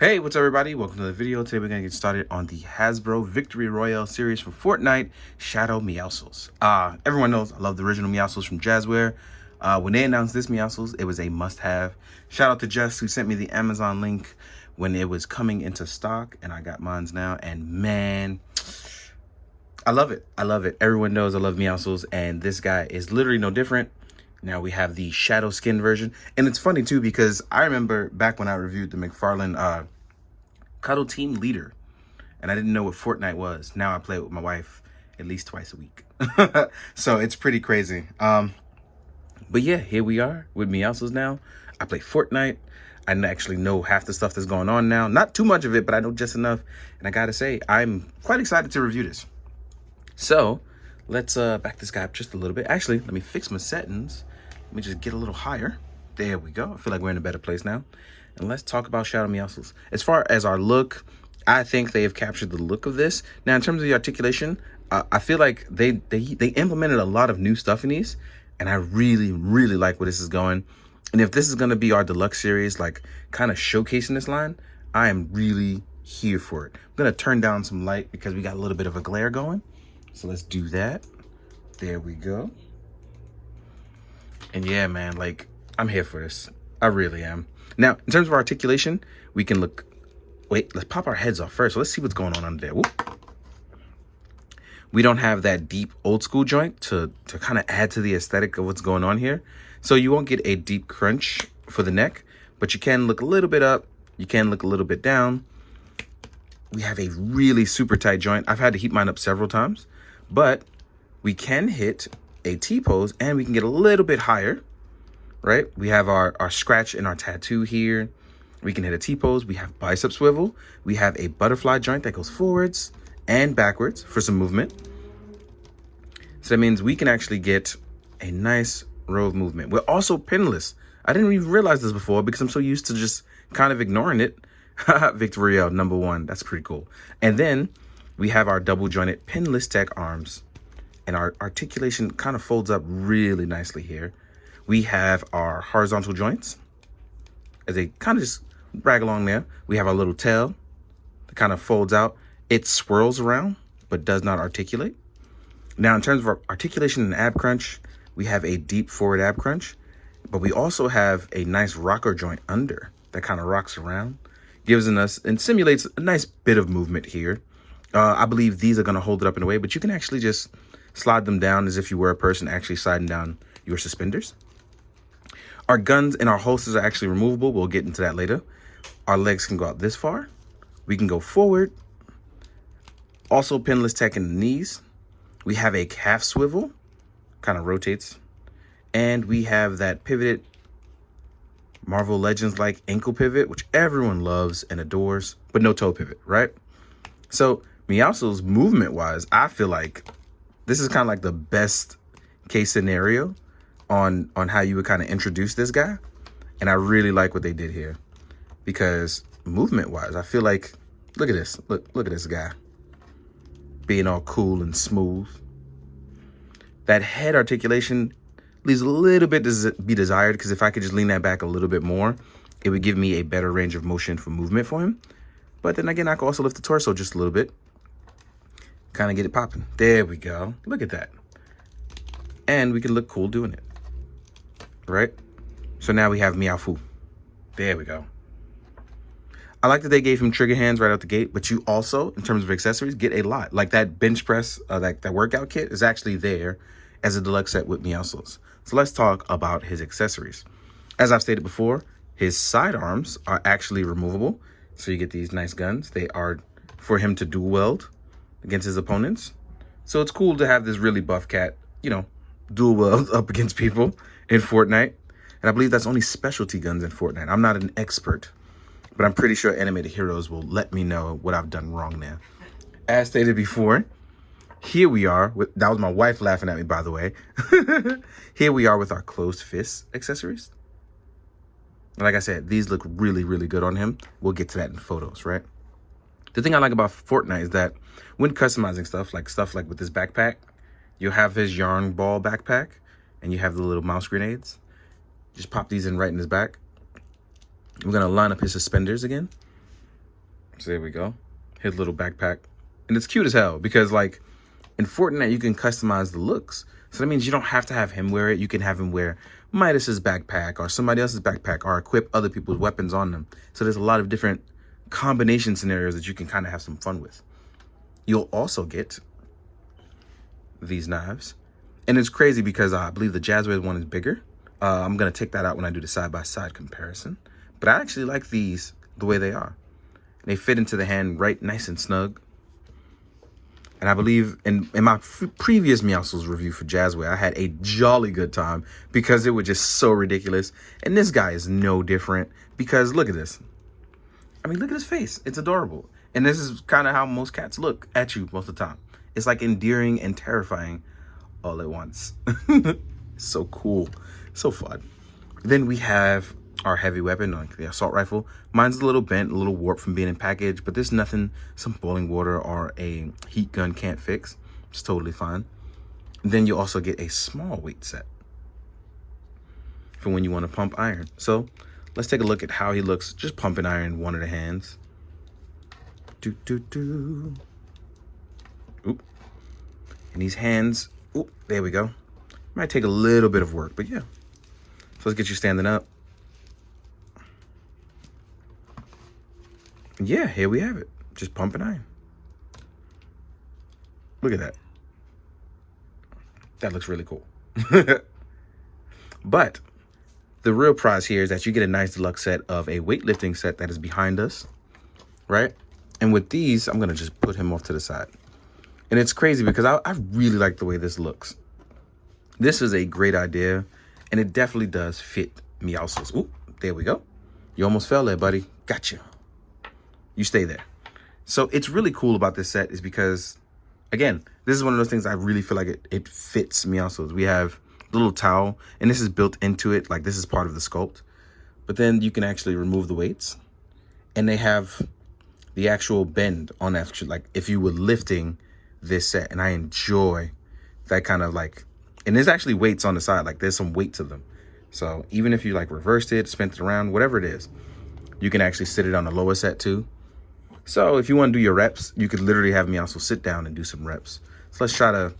Hey, what's up everybody? Welcome to the video. Today we're going to get started on the Hasbro Victory Royale series for Fortnite, Shadow Meowscles. Everyone knows I love the original Meowscles from Jazzware. When they announced this Meowscles, it was a must-have. Shout out to Jess who sent me the Amazon link when it was coming into stock, and I got mines now, and man, I love it. I love it. Everyone knows I love Meowscles, and this guy is literally no different. Now we have the shadow skin version. And it's funny too, because I remember back when I reviewed the McFarlane Cuddle Team Leader, and I didn't know what Fortnite was. Now I play it with my wife at least twice a week. So it's pretty crazy. But yeah, here we are with Meowsles now. I play Fortnite. I actually know half the stuff that's going on now. Not too much of it, but I know just enough. And I gotta say, I'm quite excited to review this. So let's back this guy up just a little bit. Actually, let me fix my settings. Let me just get a little higher. There we go. I feel like we're in a better place now. And let's talk about Shadow Meowscles. As far as our look, I think they have captured the look of this. Now, in terms of the articulation, I feel like they implemented a lot of new stuff in these, and I really, really like where this is going. And if this is going to be our deluxe series, like kind of showcasing this line, I am really here for it. I'm going to turn down some light because we got a little bit of a glare going. So let's do that. There we go. And yeah, man, like, I'm here for this. I really am. Now, in terms of articulation, we can look... Wait, let's pop our heads off first. So let's see what's going on under there. Whoop. We don't have that deep old school joint to kind of add to the aesthetic of what's going on here. So you won't get a deep crunch for the neck, but you can look a little bit up. You can look a little bit down. We have a really super tight joint. I've had to heat mine up several times, but we can hit a T-pose and we can get a little bit higher, right? We have our scratch and our tattoo here. We can hit a T-pose. We have bicep swivel. We have a butterfly joint that goes forwards and backwards for some movement. So that means we can actually get a nice row of movement. We're also pinless. I didn't even realize this before because I'm so used to just kind of ignoring it. Victory Royale #1. That's pretty cool. And then we have our double jointed pinless tech arms. And our articulation kind of folds up really nicely here. We have our horizontal joints as they kind of just drag along there. We have our little tail that kind of folds out. It swirls around, but does not articulate. Now, in terms of our articulation and ab crunch, we have a deep forward ab crunch, but we also have a nice rocker joint under that kind of rocks around, gives us and simulates a nice bit of movement here. I believe these are going to hold it up in a way, but you can actually just slide them down as if you were a person actually sliding down your suspenders. Our guns and our holsters are actually removable. We'll get into that later. Our legs can go out this far. We can go forward. Also pinless tech in the knees. We have a calf swivel, kind of rotates. And we have that pivoted Marvel Legends like ankle pivot, which everyone loves and adores, but no toe pivot, right? So Meowscles movement wise, I feel like this is kind of like the best case scenario on how you would kind of introduce this guy. And I really like what they did here because movement wise, I feel like, look at this. Look at this guy being all cool and smooth. That head articulation leaves a little bit to be desired because if I could just lean that back a little bit more, it would give me a better range of motion for movement for him. But then again, I could also lift the torso just a little bit. Kind of get it popping. There we go. Look at that. And we can look cool doing it. Right? So now we have Meowfu. There we go. I like that they gave him trigger hands right out the gate, but you also, in terms of accessories, get a lot. Like that bench press, that workout kit is actually there as a deluxe set with Meowscles. So let's talk about his accessories. As I've stated before, his sidearms are actually removable. So you get these nice guns. They are for him to dual wield against his opponents. So it's cool to have this really buff cat, dual wield up against people in Fortnite. And I believe that's only specialty guns in Fortnite. I'm not an expert, but I'm pretty sure Animated Heroes will let me know what I've done wrong there. As stated before, here we are with, that was my wife laughing at me, by the way. Here we are with our closed fist accessories. Like I said, these look really, really good on him. We'll get to that in photos, right? The thing I like about Fortnite is that when customizing stuff like with this backpack, you'll have his yarn ball backpack and you have the little mouse grenades. Just pop these in right in his back. We're going to line up his suspenders again. So there we go. His little backpack. And it's cute as hell because, like, in Fortnite, you can customize the looks. So that means you don't have to have him wear it. You can have him wear Midas's backpack or somebody else's backpack or equip other people's weapons on them. So there's a lot of different combination scenarios that you can kind of have some fun with. You'll also get these knives. And it's crazy because I believe the Jazzwares one is bigger. I'm going to take that out when I do the side-by-side comparison. But I actually like these the way they are. They fit into the hand right nice and snug. And I believe in my previous Meowscles review for Jazzware, I had a jolly good time because it was just so ridiculous. And this guy is no different because look at this. I mean, look at his face. It's adorable. And this is kind of how most cats look at you most of the time. It's like endearing and terrifying all at once. So cool. So fun. Then we have our heavy weapon, like the assault rifle. Mine's a little bent, a little warped from being in package, but there's nothing some boiling water or a heat gun can't fix. It's totally fine. Then you also get a small weight set for when you want to pump iron. So let's take a look at how he looks just pumping iron in one of the hands. Oop. And these hands, oop, there we go. Might take a little bit of work, but yeah. So let's get you standing up. Yeah, here we have it. Just pumping iron. Look at that. That looks really cool. But the real prize here is that you get a nice deluxe set of a weightlifting set that is behind us, right? And with these, I'm going to just put him off to the side. And it's crazy because I really like the way this looks. This is a great idea, and it definitely does fit Meowscles. Ooh, there we go. You almost fell there, buddy. Gotcha. You stay there. So it's really cool about this set is because, again, this is one of those things I really feel like it fits Meowscles. We have the little towel, and this is built into it. Like, this is part of the sculpt. But then you can actually remove the weights, and they have the actual bend on that, like if you were lifting this set. And I enjoy that kind of like, and there's actually weights on the side, like there's some weight to them. So even if you like reversed it, spent it around, whatever it is, you can actually sit it on the lower set too. So if you want to do your reps, you could literally have me also sit down and do some reps. So let's try to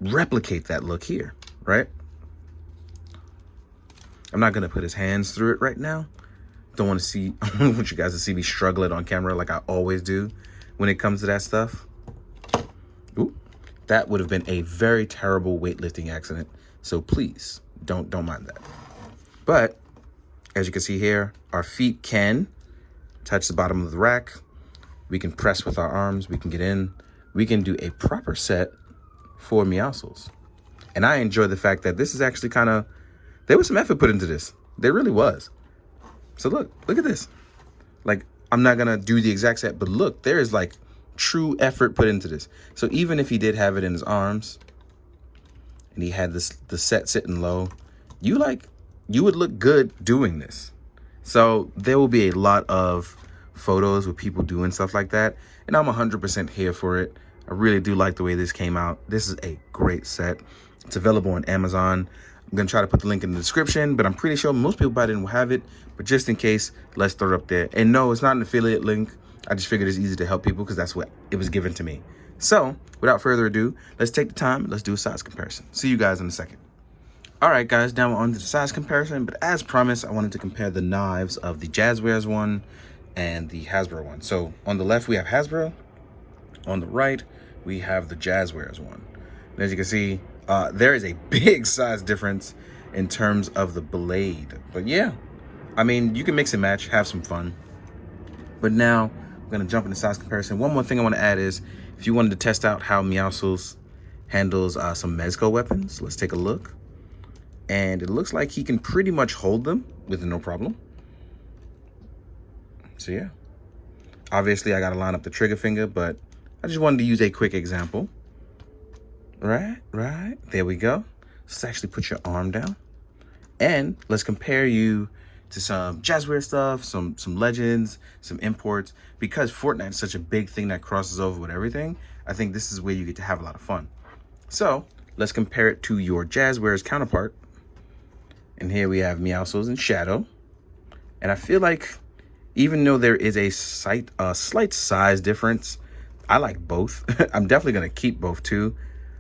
replicate that look here, right? I'm not going to put his hands through it right now. Don't want to see, I don't want you guys to see me struggling on camera like I always do when it comes to that stuff. Ooh, that would have been a very terrible weightlifting accident. So please don't mind that. But as you can see here, our feet can touch the bottom of the rack. We can press with our arms. We can get in. We can do a proper set for Meowscles. And I enjoy the fact that this is actually kind of, there was some effort put into this. There really was. So look at this. Like, I'm not going to do the exact set, but look, there is like true effort put into this. So even if he did have it in his arms and he had the set sitting low, you would look good doing this. So there will be a lot of photos with people doing stuff like that. And I'm 100% here for it. I really do like the way this came out. This is a great set. It's available on Amazon. I'm going to try to put the link in the description, but I'm pretty sure most people probably didn't have it. But just in case, let's throw it up there. And no, it's not an affiliate link. I just figured it's easy to help people because that's what it was given to me. So without further ado, let's take the time and let's do a size comparison. See you guys in a second. All right, guys, now we're on to the size comparison. But as promised, I wanted to compare the knives of the Jazzwares one and the Hasbro one. So on the left, we have Hasbro. On the right, we have the Jazzwares one. And as you can see, there is a big size difference in terms of the blade. But yeah, I mean, you can mix and match, have some fun. But now we're going to jump into size comparison. One more thing I want to add is if you wanted to test out how Meowscles handles some Mezco weapons, let's take a look. And it looks like he can pretty much hold them with no problem. So yeah, obviously I got to line up the trigger finger, but I just wanted to use a quick example. Right, there we go. Let's actually put your arm down. And let's compare you to some Jazzware stuff, some Legends, some imports. Because Fortnite is such a big thing that crosses over with everything, I think this is where you get to have a lot of fun. So let's compare it to your Jazzware's counterpart. And here we have Meowscles and Shadow. And I feel like, Even though there is a slight size difference, I like both. I'm definitely going to keep both too.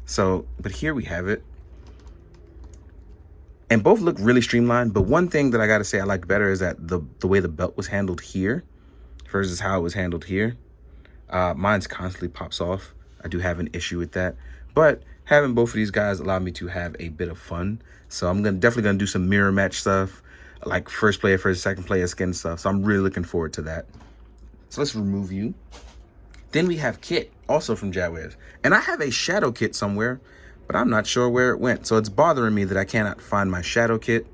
So, but here we have it. And both look really streamlined. But one thing that I got to say I like better is that the way the belt was handled here versus how it was handled here. Mine's constantly pops off. I do have an issue with that. But having both of these guys allowed me to have a bit of fun. So I'm definitely going to do some mirror match stuff, like first player versus second player skin stuff. So I'm really looking forward to that. So let's remove you. Then we have Kit, also from Jadwares. And I have a Shadow Kit somewhere, but I'm not sure where it went. So it's bothering me that I cannot find my Shadow Kit.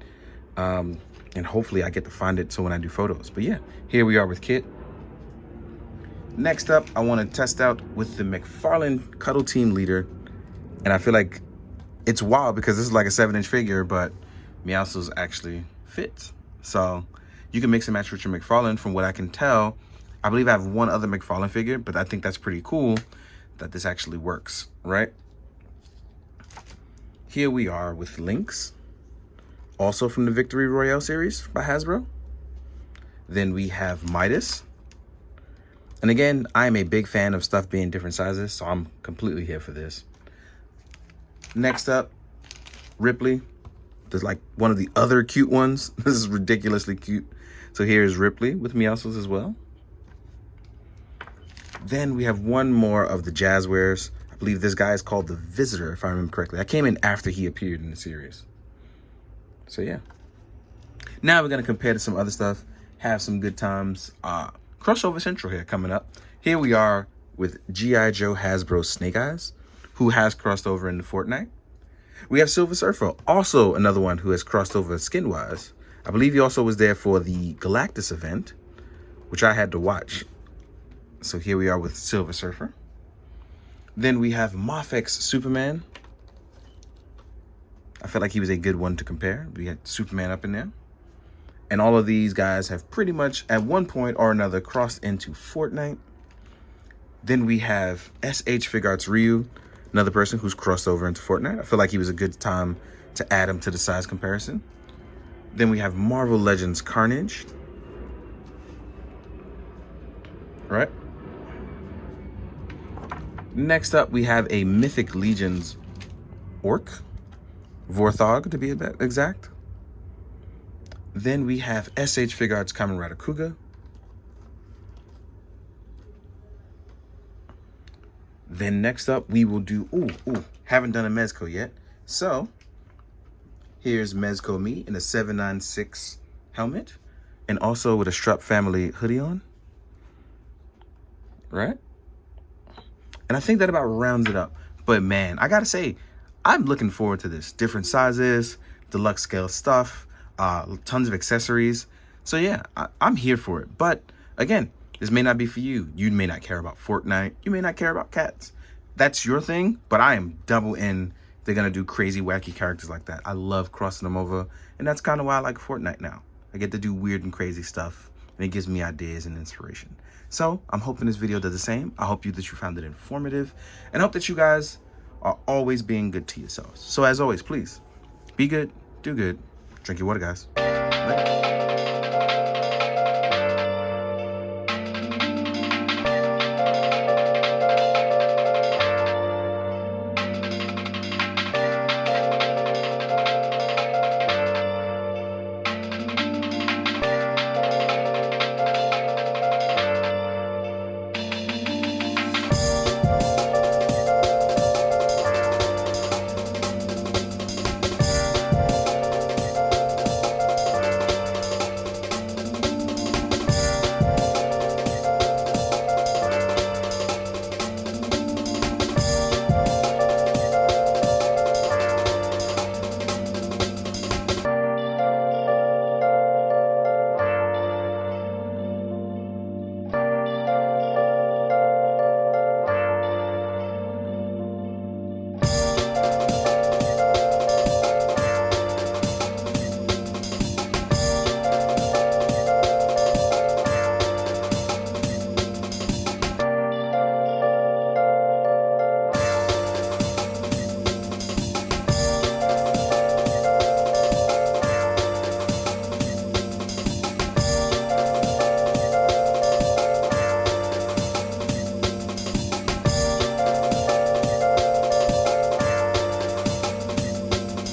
And hopefully I get to find it so when I do photos. But yeah, here we are with Kit. Next up, I want to test out with the McFarlane Cuddle Team Leader. And I feel like it's wild because this is like a 7-inch figure, but Meowscles actually fits. So you can mix and match with your McFarlane. From what I can tell, I believe I have one other McFarlane figure, but I think that's pretty cool that this actually works, right? Here we are with Lynx, also from the Victory Royale series by Hasbro. Then we have Midas. And again, I'm a big fan of stuff being different sizes, so I'm completely here for this. Next up, Ripley. There's like one of the other cute ones. This is ridiculously cute. So here's Ripley with Meowscles as well. Then we have one more of the Jadwares. I believe this guy is called the Visitor, if I remember correctly. I came in after he appeared in the series. So yeah. Now we're going to compare to some other stuff, have some good times. Crossover Central here coming up. Here we are with G.I. Joe Hasbro Snake Eyes, who has crossed over into Fortnite. We have Silver Surfer, also another one who has crossed over skin-wise. I believe he also was there for the Galactus event, which I had to watch. So here we are with Silver Surfer. Then we have Mofex Superman. I felt like he was a good one to compare. We had Superman up in there. And all of these guys have pretty much, at one point or another, crossed into Fortnite. Then we have SH Figuarts Ryu, another person who's crossed over into Fortnite. I feel like he was a good time to add him to the size comparison. Then we have Marvel Legends Carnage. Right. Next up, we have a Mythic Legions Orc. Vorthog, to be exact. Then we have SH Figuarts Kamen Rider Kuga. Then next up, we will do, haven't done a Mezco yet. So here's Mezco Me in a 796 helmet and also with a Strap Family hoodie on. Right? And I think that about rounds it up. But man, I gotta say, I'm looking forward to this. Different sizes, deluxe scale stuff, tons of accessories. So yeah, I'm here for it. But again, this may not be for you. You may not care about Fortnite. You may not care about cats. That's your thing, but I am double in. They're gonna do crazy, wacky characters like that. I love crossing them over, and that's kind of why I like Fortnite now. I get to do weird and crazy stuff, and it gives me ideas and inspiration. So I'm hoping this video does the same. I hope that you found it informative, and I hope that you guys are always being good to yourselves. So as always, please be good, do good, drink your water, guys. Bye.